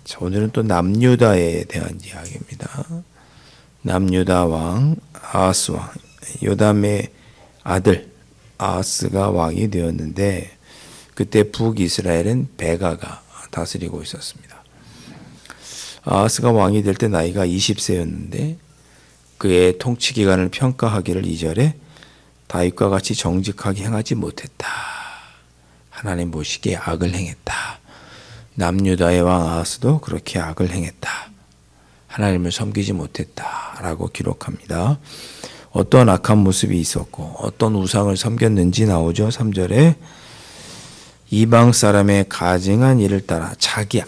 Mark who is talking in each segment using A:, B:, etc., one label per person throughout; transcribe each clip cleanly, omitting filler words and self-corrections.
A: 자, 오늘은 또 남유다에 대한 이야기입니다. 남유다 왕 아하스 왕, 요담의 아들 아하스가 왕이 되었는데, 그때 북이스라엘은 베가가 다스리고 있었습니다. 아하스가 왕이 될 때 나이가 20세였는데 그의 통치 기간을 평가하기를 2절에 다윗과 같이 정직하게 행하지 못했다. 하나님 보시기에 악을 행했다. 남유다의 왕 아하스도 그렇게 악을 행했다. 하나님을 섬기지 못했다. 라고 기록합니다. 어떤 악한 모습이 있었고 어떤 우상을 섬겼는지 나오죠. 3절에 이방 사람의 가증한 일을 따라 자기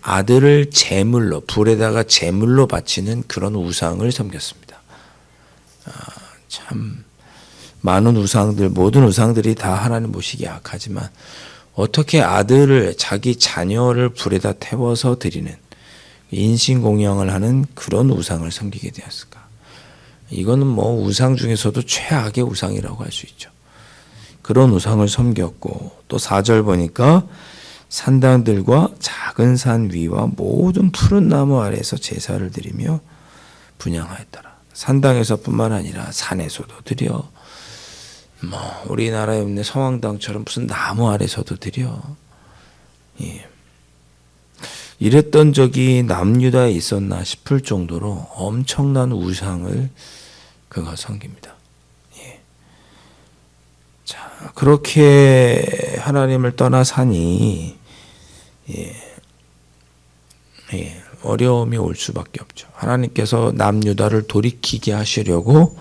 A: 아들을 제물로, 불에다가 제물로 바치는 그런 우상을 섬겼습니다. 참 많은 우상들, 모든 우상들이 다 하나님 보시기에 악하지만 어떻게 아들을, 자기 자녀를 불에다 태워서 드리는, 인신공양을 하는 그런 우상을 섬기게 되었을까? 이거는 뭐 우상 중에서도 최악의 우상이라고 할 수 있죠. 그런 우상을 섬겼고, 또 4절 보니까 산당들과 작은 산 위와 모든 푸른 나무 아래에서 제사를 드리며 분향하였더라. 산당에서뿐만 아니라 산에서도 드려, 우리나라에 있는 성황당처럼 무슨 나무 아래서도 드려. 예. 이랬던 적이 남유다에 있었나 싶을 정도로 엄청난 우상을 그가 섬깁니다. 예. 자, 그렇게 하나님을 떠나 사니 어려움이 올 수밖에 없죠. 하나님께서 남유다를 돌이키게 하시려고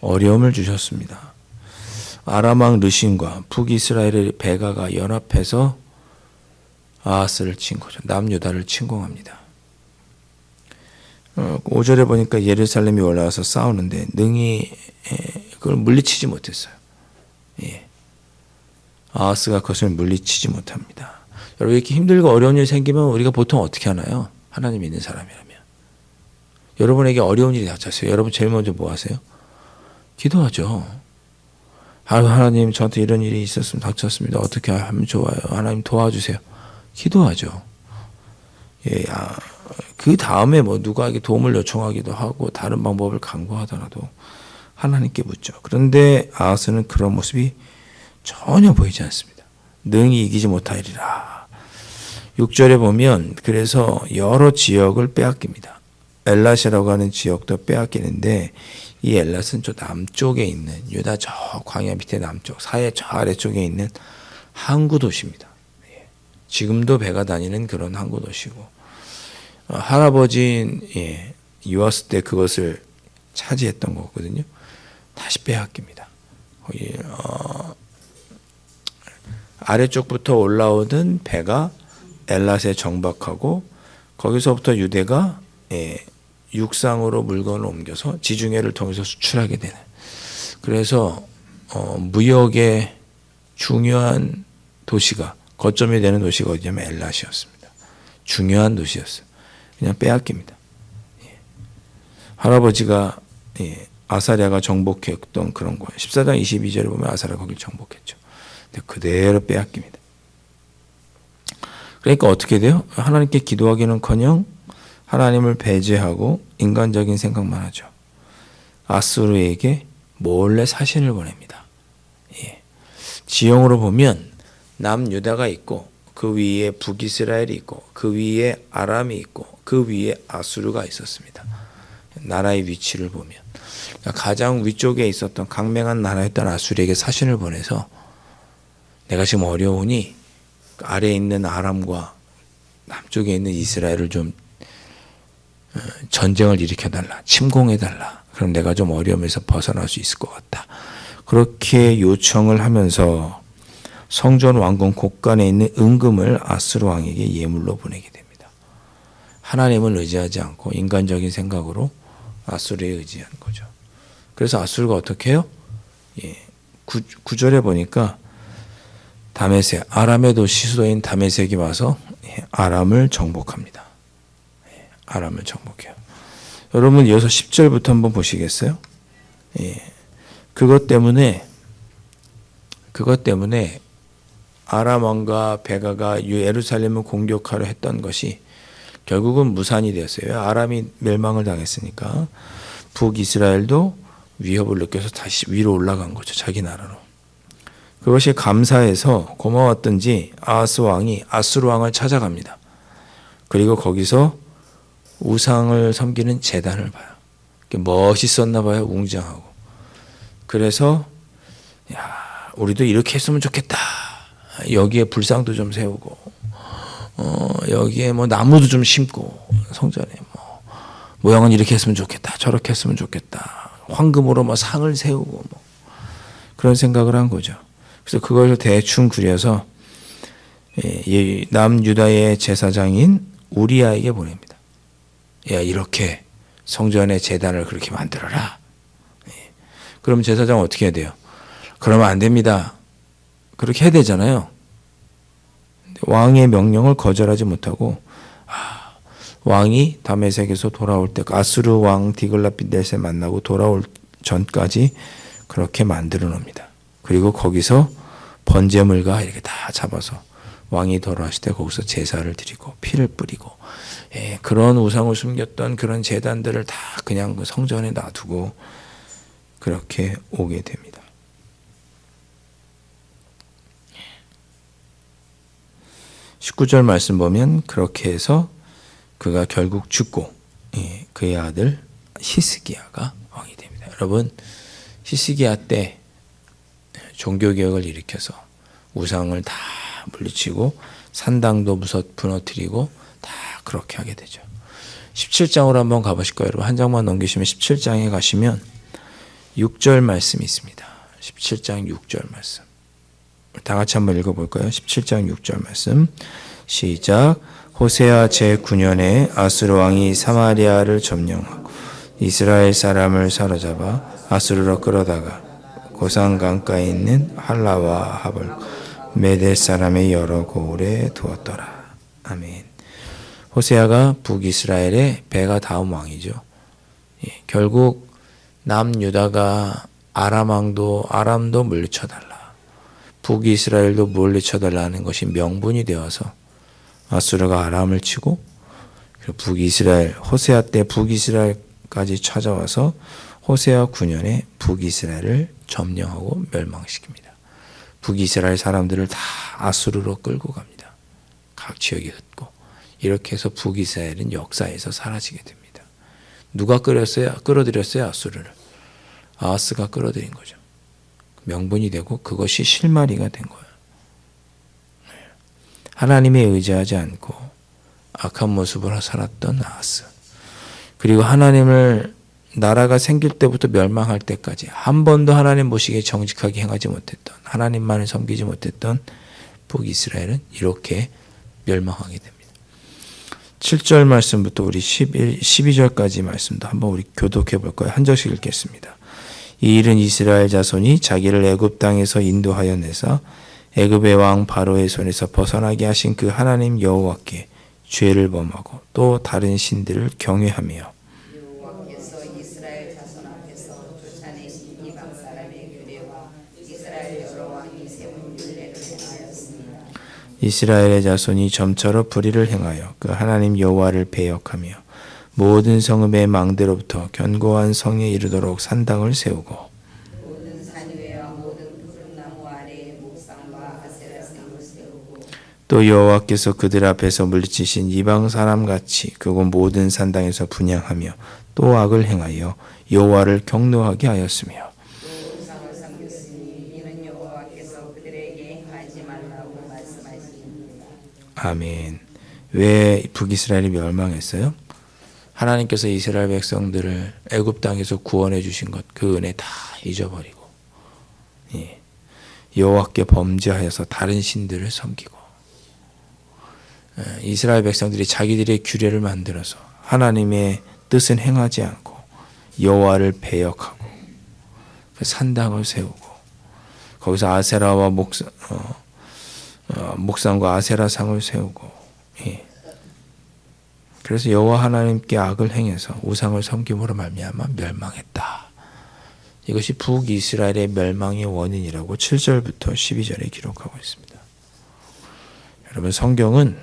A: 어려움을 주셨습니다. 아람 왕 르신과 북이스라엘의 베가가 연합해서 아하스를 친 거죠. 남유다를 침공합니다. 5절에 보니까 예루살렘이 올라와서 싸우는데 능히 그걸 물리치지 못했어요. 예. 아하스가 그것을 물리치지 못합니다. 여러분, 이렇게 힘들고 어려운 일 생기면 우리가 보통 어떻게 하나요? 하나님 믿는 사람이라면. 여러분에게 어려운 일이 닥쳤어요. 여러분 제일 먼저 뭐 하세요? 기도하죠. 하나님, 저한테 이런 일이 있었으면 닥쳤습니다. 어떻게 하면 좋아요? 하나님 도와주세요. 기도하죠. 예, 그 다음에 뭐 누구에게 도움을 요청하기도 하고 다른 방법을 강구하더라도 하나님께 묻죠. 그런데 아하스는 그런 모습이 전혀 보이지 않습니다. 능히 이기지 못하리라. 6절에 보면 그래서 여러 지역을 빼앗깁니다. 엘랏이라고 하는 지역도 빼앗기는데, 이 엘랏은 저 남쪽에 있는, 유다 저 광야 밑에 남쪽, 사해 저 아래쪽에 있는 항구 도시입니다. 지금도 배가 다니는 그런 항구 도시고, 할아버지인 요아스 때 그것을 차지했던 거거든요. 다시 빼앗깁니다. 거기 아래쪽부터 올라오던 배가 엘랏에 정박하고, 거기서부터 유대가 육상으로 물건을 옮겨서 지중해를 통해서 수출하게 되는, 그래서 무역의 중요한 도시가, 거점이 되는 도시가 어디냐면 엘랏이었습니다. 중요한 도시였어요. 그냥 빼앗깁니다. 할아버지가 아사랴가 정복했던 그런 거예요. 14장 22절에 보면 아사랴가 거길 정복했죠. 근데 그대로 빼앗깁니다. 그러니까 어떻게 돼요? 하나님께 기도하기는커녕 하나님을 배제하고 인간적인 생각만 하죠. 아수르에게 몰래 사신을 보냅니다. 예. 지형으로 보면 남유다가 있고, 그 위에 북이스라엘이 있고, 그 위에 아람이 있고, 그 위에 아수르가 있었습니다. 나라의 위치를 보면 가장 위쪽에 있었던 강맹한 나라였던 아수르에게 사신을 보내서, 내가 지금 어려우니 아래에 있는 아람과 남쪽에 있는 이스라엘을 좀 전쟁을 일으켜달라, 침공해달라. 그럼 내가 좀 어려움에서 벗어날 수 있을 것 같다. 그렇게 요청을 하면서 성전 왕궁 곳간에 있는 은금을 아수르 왕에게 예물로 보내게 됩니다. 하나님을 의지하지 않고 인간적인 생각으로 아수르에 의지한 거죠. 그래서 아수르가 어떻게 해요? 9절에 보니까 다메섹, 아람의 도시 수도인 다메섹이 와서 아람을 정복합니다. 아람을 정복해요. 여러분 이어서 10절부터 한번 보시겠어요? 예. 그것 때문에 아람 왕과 베가가 예루살렘을 공격하려 했던 것이 결국은 무산이 되었어요. 아람이 멸망을 당했으니까 북이스라엘도 위협을 느껴서 다시 위로 올라간 거죠. 자기 나라로. 그것이 감사해서 고마웠던지 아하스 왕이 아수르 왕을 찾아갑니다. 그리고 거기서 우상을 섬기는 제단을 봐요. 멋있었나 봐요. 웅장하고. 그래서 우리도 이렇게 했으면 좋겠다. 여기에 불상도 좀 세우고 여기에 뭐 나무도 좀 심고 성전에 뭐 모양은 이렇게 했으면 좋겠다. 저렇게 했으면 좋겠다. 황금으로 뭐 상을 세우고 뭐 그런 생각을 한 거죠. 그래서 그걸 대충 그려서 남유다의 제사장인 우리아에게 보냅니다. 야, 이렇게 성전의 제단을 그렇게 만들어라. 그럼 제사장은 어떻게 해야 돼요? 그러면 안 됩니다. 그렇게 해야 되잖아요. 왕의 명령을 거절하지 못하고 왕이 다메섹에서 돌아올 때 아수르 왕 디글라필레셋 만나고 돌아올 전까지 그렇게 만들어 놉니다. 그리고 거기서 번제물과 이렇게 다 잡아서 왕이 돌아오실 때 거기서 제사를 드리고 피를 뿌리고 그런 우상을 숨겼던 그런 제단들을 다 그냥 그 성전에 놔두고 그렇게 오게 됩니다. 19절 말씀 보면 그렇게 해서 그가 결국 죽고 그의 아들 히스기야가 왕이 됩니다. 여러분 히스기야 때 종교개혁을 일으켜서 우상을 다 물리치고 산당도 무너뜨리고 다 그렇게 하게 되죠. 17장으로 한번 가보실 거예요. 여러분 한 장만 넘기시면 17장에 가시면 6절 말씀이 있습니다. 17장 6절 말씀. 다 같이 한번 읽어볼까요? 17장 6절 말씀. 시작. 호세아 제9년에 아수르 왕이 사마리아를 점령하고 이스라엘 사람을 사로잡아 아수르로 끌어다가 고산 강가에 있는 할라와 하볼 메델 사람의 여러 고을에 두었더라. 아멘. 호세아가 북이스라엘의 베가 다음 왕이죠. 결국 남유다가 아람도 물리쳐달라. 북이스라엘도 물리쳐달라는 것이 명분이 되어서 아수르가 아람을 치고 북이스라엘 호세아 때 북이스라엘까지 찾아와서 호세아 9년에 북이스라엘을 점령하고 멸망시킵니다. 북이스라엘 사람들을 다 아수르로 끌고 갑니다. 각 지역이 흩고 이렇게 해서 북이스라엘은 역사에서 사라지게 됩니다. 누가 끌어들였어요? 아수르를. 아하스가 끌어들인 거죠. 명분이 되고 그것이 실마리가 된 거예요. 하나님에 의지하지 않고 악한 모습으로 살았던 아하스. 그리고 하나님을 나라가 생길 때부터 멸망할 때까지 한 번도 하나님 보시기에 정직하게 행하지 못했던 하나님만을 섬기지 못했던 북이스라엘은 이렇게 멸망하게 됩니다. 7절 말씀부터 우리 12절까지 말씀도 한번 우리 교독해 볼 거예요. 한 절씩 읽겠습니다. 이 일은 이스라엘 자손이 자기를 애굽 땅에서 인도하여 내사 애굽의 왕 바로의 손에서 벗어나게 하신 그 하나님 여호와께 죄를 범하고 또 다른 신들을 경외하며
B: 여호와께서 이스라엘 자손 앞에서 쫓아내신 이방 사람의 규례와 이스라엘 여러 왕이 세운 율례를 행하였습니다.
A: 이스라엘의 자손이 점처럼 불의를 행하여 그 하나님 여호와를 배역하며 모든 성읍의 망대로부터 견고한 성에 이르도록 산당을 세우고
B: 모든 산 위와 모든 푸른 나무 아래에 목상과 아세라상을 세우고
A: 또 여호와께서 그들 앞에서 물리치신 이방 사람같이 그곳 모든 산당에서 분향하며 또 악을 행하여 여호와를 경노하게 하였으며
B: 또 우상을 섬겼으니 이는 여호와께서 그들에게 행하지 말라고 말씀하십니다.
A: 아멘. 왜 북이스라엘이 멸망했어요? 하나님께서 이스라엘 백성들을 애굽 땅에서 구원해 주신 것, 그 은혜 다 잊어버리고 여호와께 범죄하여서 다른 신들을 섬기고 이스라엘 백성들이 자기들의 규례를 만들어서 하나님의 뜻은 행하지 않고 여호와를 배역하고 산당을 세우고 거기서 아세라와 목상과 아세라상을 세우고 그래서 여호와 하나님께 악을 행해서 우상을 섬김으로 말미암아 멸망했다. 이것이 북이스라엘의 멸망의 원인이라고 7절부터 12절에 기록하고 있습니다. 여러분, 성경은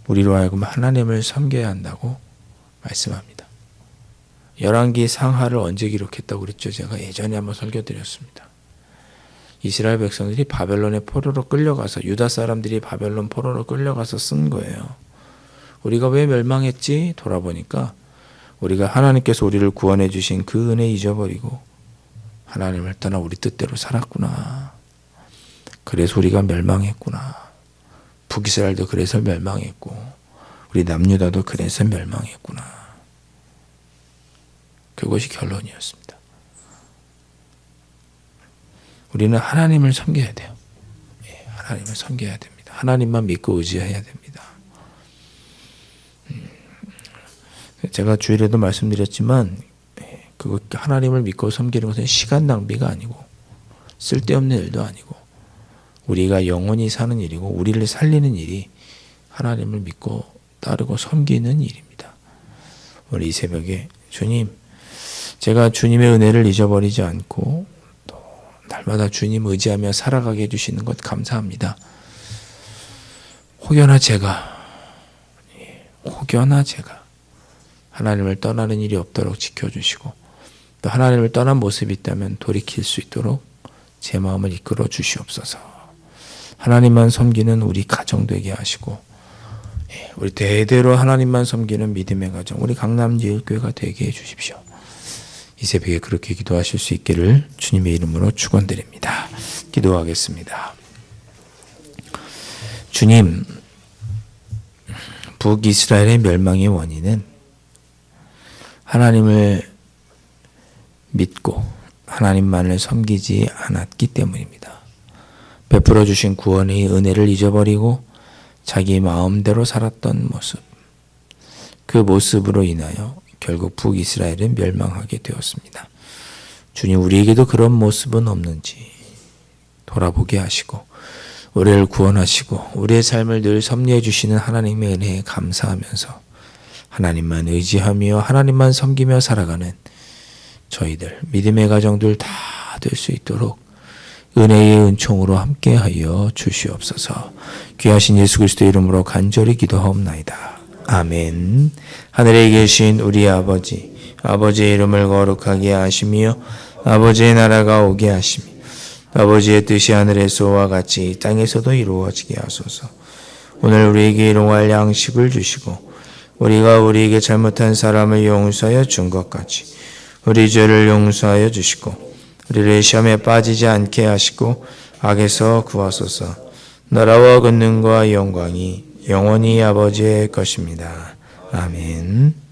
A: 우리로 하여금 하나님을 섬겨야 한다고 말씀합니다. 열왕기 상하를 언제 기록했다고 그랬죠? 제가 예전에 한번 설교드렸습니다. 이스라엘 백성들이 바벨론의 포로로 끌려가서, 유다 사람들이 바벨론 포로로 끌려가서 쓴 거예요. 우리가 왜 멸망했지? 돌아보니까 우리가 하나님께서 우리를 구원해 주신 그 은혜 잊어버리고 하나님을 떠나 우리 뜻대로 살았구나. 그래서 우리가 멸망했구나. 북이스라엘도 그래서 멸망했고 우리 남유다도 그래서 멸망했구나. 그것이 결론이었습니다. 우리는 하나님을 섬겨야 돼요. 하나님을 섬겨야 됩니다. 하나님만 믿고 의지해야 됩니다. 제가 주일에도 말씀드렸지만 그거 하나님을 믿고 섬기는 것은 시간 낭비가 아니고 쓸데없는 일도 아니고 우리가 영원히 사는 일이고 우리를 살리는 일이 하나님을 믿고 따르고 섬기는 일입니다. 오늘 이 새벽에 주님, 제가 주님의 은혜를 잊어버리지 않고 또 날마다 주님 의지하며 살아가게 해주시는 것 감사합니다. 혹여나 제가 하나님을 떠나는 일이 없도록 지켜주시고 또 하나님을 떠난 모습이 있다면 돌이킬 수 있도록 제 마음을 이끌어 주시옵소서. 하나님만 섬기는 우리 가정 되게 하시고 우리 대대로 하나님만 섬기는 믿음의 가정, 우리 강남제일교회가 되게 해주십시오. 이 새벽에 그렇게 기도하실 수 있기를 주님의 이름으로 축원드립니다. 기도하겠습니다. 주님, 북이스라엘의 멸망의 원인은 하나님을 믿고 하나님만을 섬기지 않았기 때문입니다. 베풀어 주신 구원의 은혜를 잊어버리고 자기 마음대로 살았던 모습, 그 모습으로 인하여 결국 북이스라엘은 멸망하게 되었습니다. 주님, 우리에게도 그런 모습은 없는지 돌아보게 하시고 우리를 구원하시고 우리의 삶을 늘 섭리해 주시는 하나님의 은혜에 감사하면서 하나님만 의지하며 하나님만 섬기며 살아가는 저희들, 믿음의 가정들 다 될 수 있도록 은혜의 은총으로 함께하여 주시옵소서. 귀하신 예수 그리스도의 이름으로 간절히 기도하옵나이다. 아멘. 하늘에 계신 우리 아버지, 아버지의 이름을 거룩하게 하시며 아버지의 나라가 오게 하시며 아버지의 뜻이 하늘에서와 같이 땅에서도 이루어지게 하소서. 오늘 우리에게 일용할 양식을 주시고 우리가 우리에게 잘못한 사람을 용서하여 준 것 같이 우리 죄를 용서하여 주시고 우리를 시험에 빠지지 않게 하시고 악에서 구하소서. 나라와 권능과 영광이 영원히 아버지의 것입니다. 아멘.